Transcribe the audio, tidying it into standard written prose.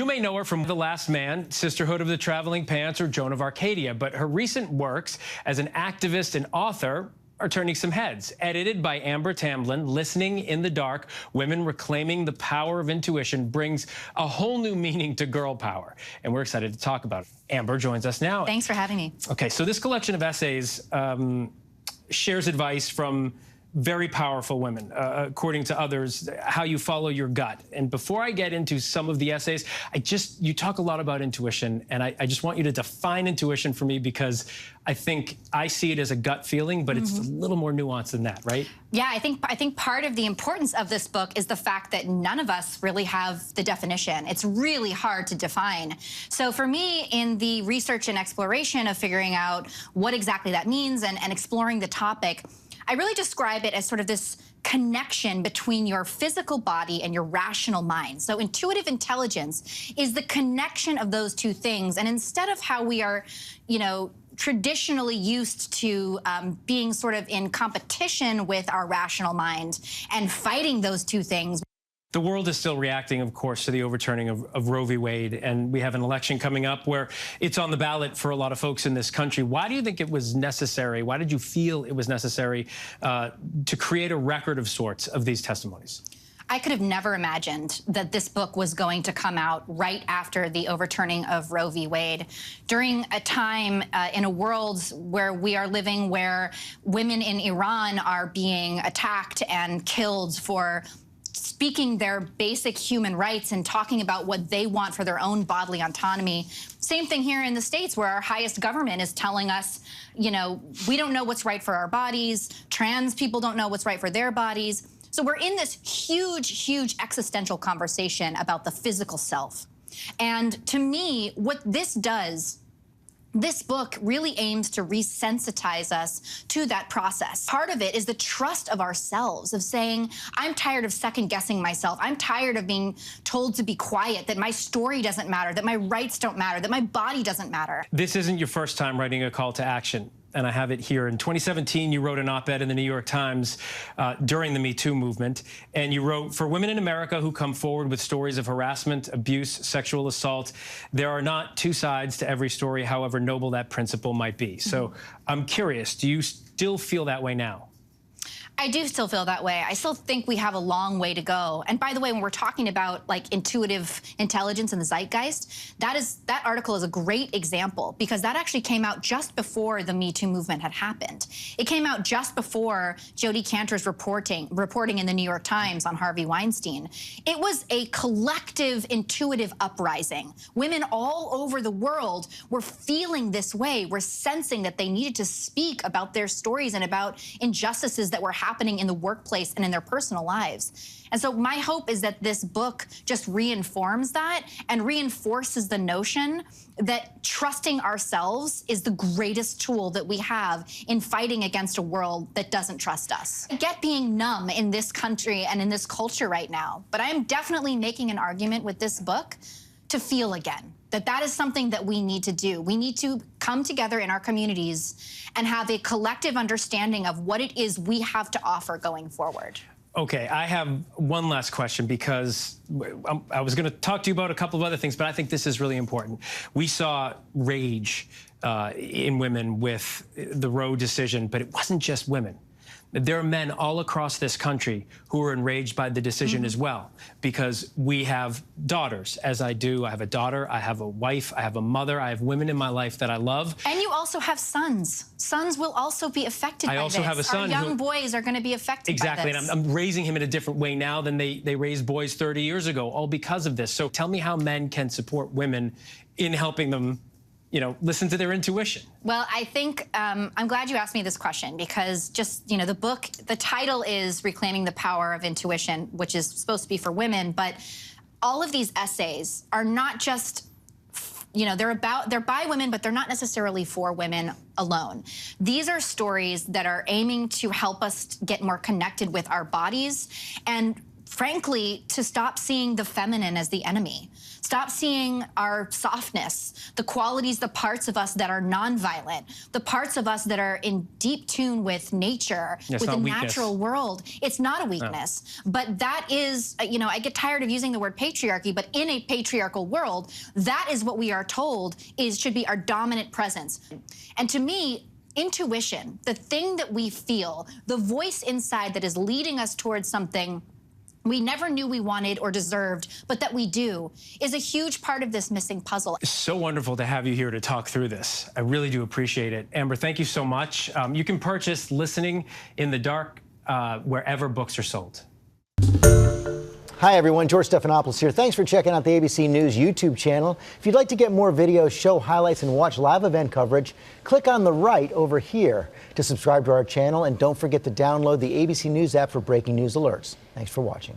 You may know her from The Last Man, Sisterhood of the Traveling Pants, or Joan of Arcadia, but her recent works as an activist and author are turning some heads. Edited by Amber Tamblyn, Listening in the Dark, Women Reclaiming the Power of Intuition brings a whole new meaning to girl power, and we're excited to talk about it. Amber joins us now. Thanks for having me. Okay, so this collection of essays shares advice from very powerful women, according to others, how you follow your gut. And before I get into some of the essays, you talk a lot about intuition, and I just want you to define intuition for me, because I think I see it as a gut feeling, but it's a little more nuanced than that, right? Yeah, I think part of the importance of this book is the fact that none of us really have the definition. It's really hard to define. So for me, in the research and exploration of figuring out what exactly that means and exploring the topic, I really describe it as sort of this connection between your physical body and your rational mind. So intuitive intelligence is the connection of those two things. And instead of how we are, traditionally used to being sort of in competition with our rational mind and fighting those two things. The world is still reacting, of course, to the overturning of Roe v. Wade, and we have an election coming up where it's on the ballot for a lot of folks in this country. Why do you think it was necessary? Why did you feel it was necessary to create a record of sorts of these testimonies? I could have never imagined that this book was going to come out right after the overturning of Roe v. Wade, during a time in a world where we are living, where women in Iran are being attacked and killed for speaking their basic human rights and talking about what they want for their own bodily autonomy. Same thing here in the States, where our highest government is telling us, we don't know what's right for our bodies. Trans people don't know what's right for their bodies. So we're in this huge, huge existential conversation about the physical self. And to me, what this does, this book really aims to resensitize us to that process. Part of it is the trust of ourselves, of saying, I'm tired of second-guessing myself. I'm tired of being told to be quiet, that my story doesn't matter, that my rights don't matter, that my body doesn't matter. This isn't your first time writing a call to action, and I have it here. In 2017, you wrote an op-ed in the New York Times during the Me Too movement, and you wrote, "For women in America who come forward with stories of harassment, abuse, sexual assault, there are not two sides to every story, however noble that principle might be." So I'm curious, do you still feel that way now? I do still feel that way. I still think we have a long way to go. And by the way, when we're talking about like intuitive intelligence and the zeitgeist, that article is a great example, because that actually came out just before the Me Too movement had happened. It came out just before Jodi Kantor's reporting in the New York Times on Harvey Weinstein. It was a collective intuitive uprising. Women all over the world were feeling this way, were sensing that they needed to speak about their stories and about injustices that were happening in the workplace and in their personal lives. And so my hope is that this book just reinforms that and reinforces the notion that trusting ourselves is the greatest tool that we have in fighting against a world that doesn't trust us. I get being numb in this country and in this culture right now, but I'm definitely making an argument with this book to feel again. That is something that we need to do. We need to come together in our communities and have a collective understanding of what it is we have to offer going forward. Okay, I have one last question, because I was going to talk to you about a couple of other things, but I think this is really important. We saw rage in women with the Roe decision, but it wasn't just women. There are men all across this country who are enraged by the decision as well, because we have daughters, as I do. I have a daughter, I have a wife, I have a mother, I have women in my life that I love. And you also have sons. Sons will also be affected by this. I also have a son. Our young boys are going to be affected by this. Exactly, and I'm raising him in a different way now than they raised boys 30 years ago, all because of this. So tell me how men can support women in helping them listen to their intuition. Well, I think I'm glad you asked me this question, because just, the book, the title is Reclaiming the Power of Intuition, which is supposed to be for women, but all of these essays are not just, they're by women, but they're not necessarily for women alone. These are stories that are aiming to help us get more connected with our bodies and frankly, to stop seeing the feminine as the enemy. Stop seeing our softness, the qualities, the parts of us that are nonviolent, the parts of us that are in deep tune with nature, with the natural world. It's not a weakness, but that is, you know, I get tired of using the word patriarchy, but in a patriarchal world, that is what we are told should be our dominant presence. And to me, intuition, the thing that we feel, the voice inside that is leading us towards something we never knew we wanted or deserved, but that we do, is a huge part of this missing puzzle. It's so wonderful to have you here to talk through this. I really do appreciate it. Amber, thank you so much. You can purchase Listening in the Dark wherever books are sold. Hi everyone, George Stephanopoulos here. Thanks for checking out the ABC News YouTube channel. If you'd like to get more videos, show highlights, and watch live event coverage, click on the right over here to subscribe to our channel, and don't forget to download the ABC News app for breaking news alerts. Thanks for watching.